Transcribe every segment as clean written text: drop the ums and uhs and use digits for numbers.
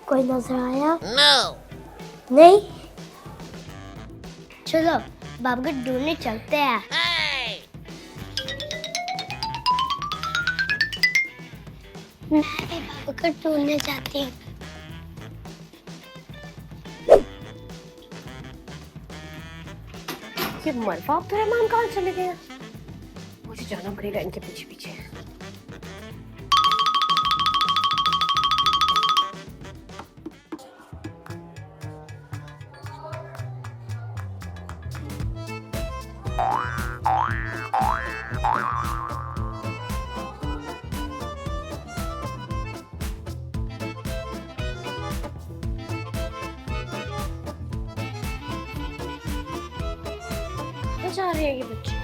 कोई नजर आया? नहीं? चलो बाबा को ढूंढने चलते हैं। मैं भी बाबा को ढूंढने जाती हूँ। ये मरवा अब्दुर्रहमान कहाँ चले गए? मुझे जाना पड़ेगा इनके पीछे पीछे। कहाँ जा रहे हैं ये बच्चे?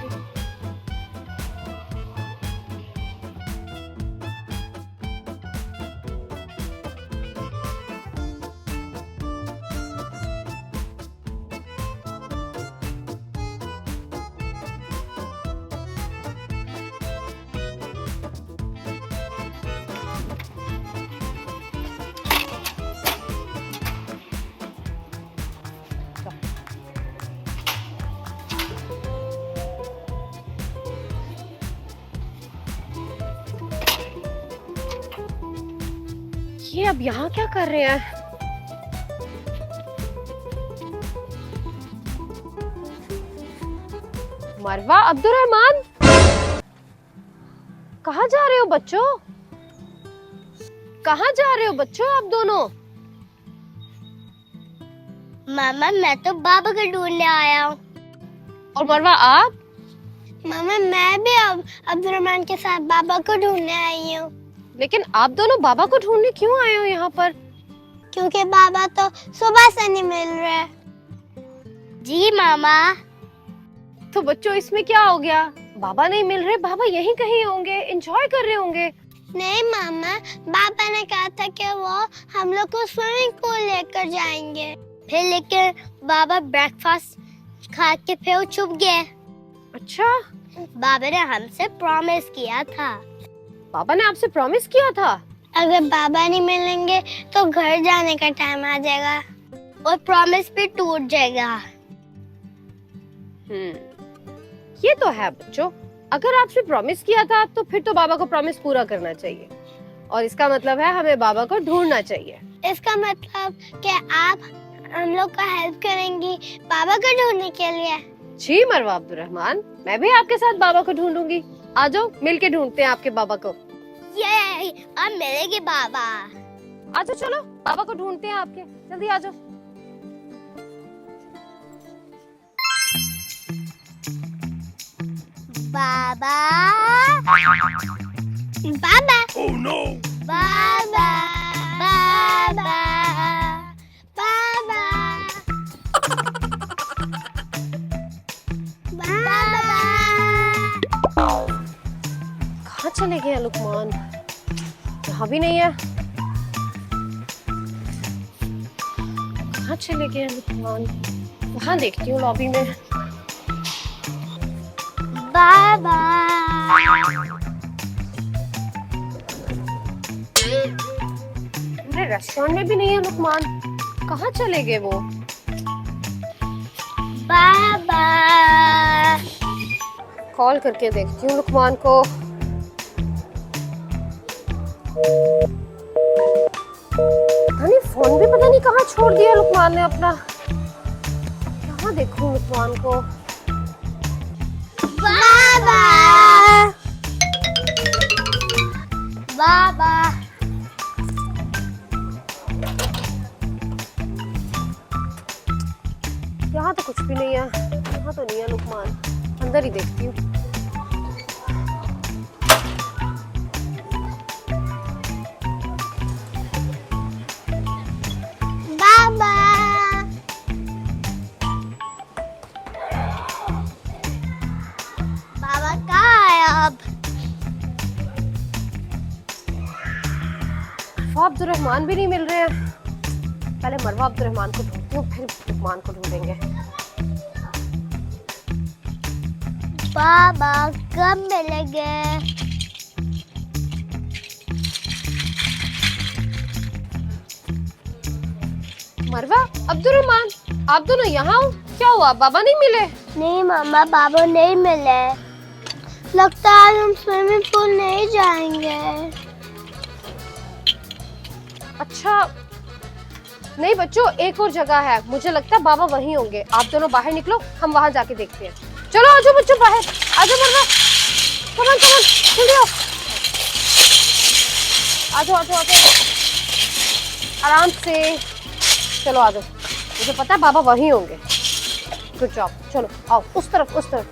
ये अब यहाँ क्या कर रहे हैं? मरवा अब्दुर्रहमान, कहाँ जा रहे हो बच्चों? कहाँ जा रहे हो बच्चों आप दोनों? मामा मैं तो बाबा को ढूंढने आया हूँ। और मरवा आप? मामा मैं भी अब्दुर्रहमान के साथ बाबा को ढूंढने आई हूँ। लेकिन आप दोनों बाबा को ढूंढने क्यों आए हो यहाँ पर? क्योंकि बाबा तो सुबह से नहीं मिल रहे। जी मामा। तो बच्चों इसमें क्या हो गया? बाबा नहीं मिल रहे, बाबा यहीं कहीं होंगे, एंजॉय कर रहे होंगे। नहीं मामा, बाबा ने कहा था कि वो हम लोग को स्विमिंग पूल लेकर जाएंगे। फिर लेकर बाबा ब्रेकफास्ट खा के फिर छुप गए। अच्छा, बाबा ने हमसे प्रॉमिस किया था। बाबा ने आपसे प्रॉमिस किया था? अगर बाबा नहीं मिलेंगे तो घर जाने का टाइम आ जाएगा और प्रॉमिस भी टूट जाएगा। ये तो है बच्चों, अगर आपसे प्रॉमिस किया था तो फिर तो बाबा को प्रॉमिस पूरा करना चाहिए, और इसका मतलब है हमें बाबा को ढूंढना चाहिए। इसका मतलब कि आप हम लोग का हेल्प करेंगी बाबा को ढूंढने के लिए। जी मरवा अब्दुर्रहमान, मैं भी आपके साथ बाबा को ढूंढूंगी। आ जाओ मिलके ढूंढते हैं आपके बाबा को। ये अब मिलेंगे बाबा। आ जाओ, चलो बाबा को ढूंढते हैं आपके, जल्दी आ जाओ। बाबा बाबा Oh no! बाबा बाबा बाबा बाबा। कहाँ चले गए लुकमान? यहाँ भी नहीं है। कहाँ चले गए लुकमान? यहाँ देखती हूँ लॉबी में। बाबा पूरे रेस्टोरेंट में भी नहीं है लुकमान, कहाँ चले गए वो? बाबा कॉल करके देखती हूँ लुकमान को। पता नहीं फोन भी पता नहीं कहाँ छोड़ दिया लुकमान ने अपना। कहाँ देखूं लुकमान को? बाबा बाबा यहाँ तो कुछ भी नहीं है, यहाँ तो नहीं है लुकमान, अंदर ही देखती हूँ। बाबा बाबा कहाँ है अब? मरवा अब्दुर्रहमान भी नहीं मिल रहे हैं। पहले मरवा अब्दुर्रहमान को ढूंढती हूँ, फिर लुकमान को ढूंढेंगे। बाबा कब मिलेंगे? मरवा, अब्दुर्रहमान, आप दोनों यहाँ हो? क्या हुआ, बाबा नहीं मिले? नहीं मम्मा, बाबा नहीं मिले। लगता है आज हम स्विमिंग पूल नहीं जाएंगे। अच्छा, नहीं बच्चों, एक और जगह है, मुझे लगता है बाबा वहीं होंगे। आप दोनों बाहर निकलो, हम वहां जाके देखते हैं। चलो आ जाओ बच्चों बाहर, आ जाओ मरवा, कमान कमान, जल्दी आओ, आ जाओ आ जाओ आ जाओ, आराम से, चलो आ जाओ। मुझे पता है बाबा वहीं होंगे। गुड जॉब, चलो आओ, उस तरफ उस तरफ।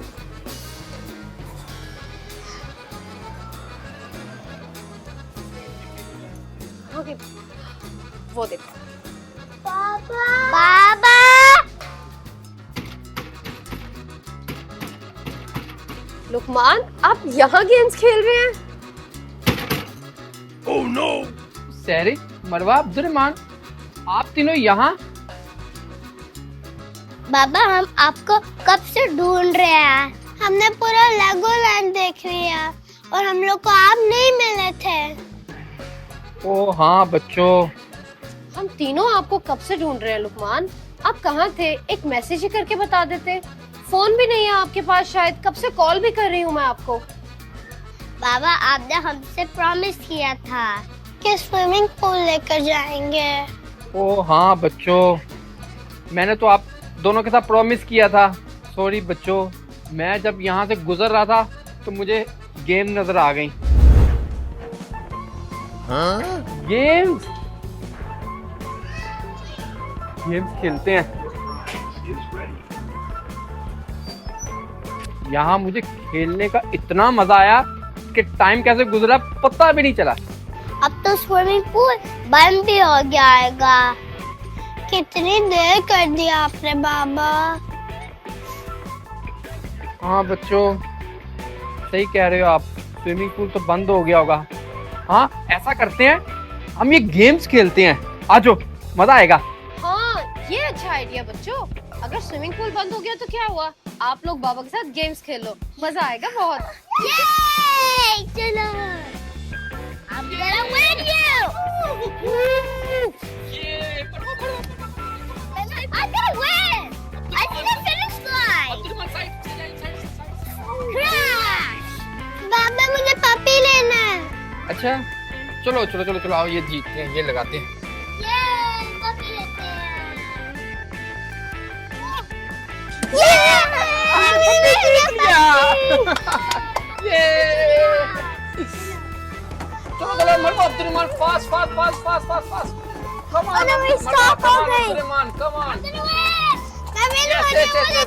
ओके, वो देखो। बाबा लुकमान, आप यहाँ गेम्स खेल रहे हैं? Oh no! सैरी, मरवा, अब्दुर्रहमान, आप तीनों यहाँ? बाबा हम आपको कब से ढूंढ रहे हैं। हमने पूरा लेगोलैंड देख लिया और हम लोग को आप नहीं मिले थे। ओ हाँ बच्चों, हम तीनों आपको कब से ढूंढ रहे हैं लुकमान। आप कहाँ थे, एक मैसेज ही करके बता देते। फोन भी नहीं है आपके पास शायद, कब से कॉल भी कर रही हूँ मैं आपको। बाबा आपने हमसे प्रॉमिस किया था कि स्विमिंग पूल लेकर जाएंगे। ओ हाँ बच्चों, मैंने तो आप दोनों के साथ प्रॉमिस किया था। सॉरी बच्चों, मैं जब यहाँ से गुजर रहा था तो मुझे गेम नजर आ गई। गेम्स गेम्स खेलते हैं। यहाँ मुझे खेलने का इतना मजा आया कि टाइम कैसे गुजरा पता भी नहीं चला। अब तो स्विमिंग पूल बंद भी हो जाएगा। कितनी देर कर दिया आपने बाबा। हाँ बच्चों, सही कह रहे हो आप, स्विमिंग पूल तो बंद हो गया होगा। हाँ ऐसा करते हैं, हम ये गेम्स खेलते हैं, आ जाओ, मजा आएगा। हाँ ये अच्छा आइडिया बच्चों। अगर स्विमिंग पूल बंद हो गया तो क्या हुआ, आप लोग बाबा के साथ गेम्स खेलो, मजा आएगा बहुत। Yay! चलो, I'm gonna win you. I'm gonna win. I see the finish line. Crash. बाबा मुझे पपी लेना है। अच्छा चलो चलो चलो चलो, आओ ये जीतते हैं, ये लगाते हैं। Yay! पपी लेते हैं। चलो चलो मरवा, Abdurrahman, fast fast fast fast fast fast, come on मेरी stop हो गई। Abdurrahman, come on. मैं win होने वाली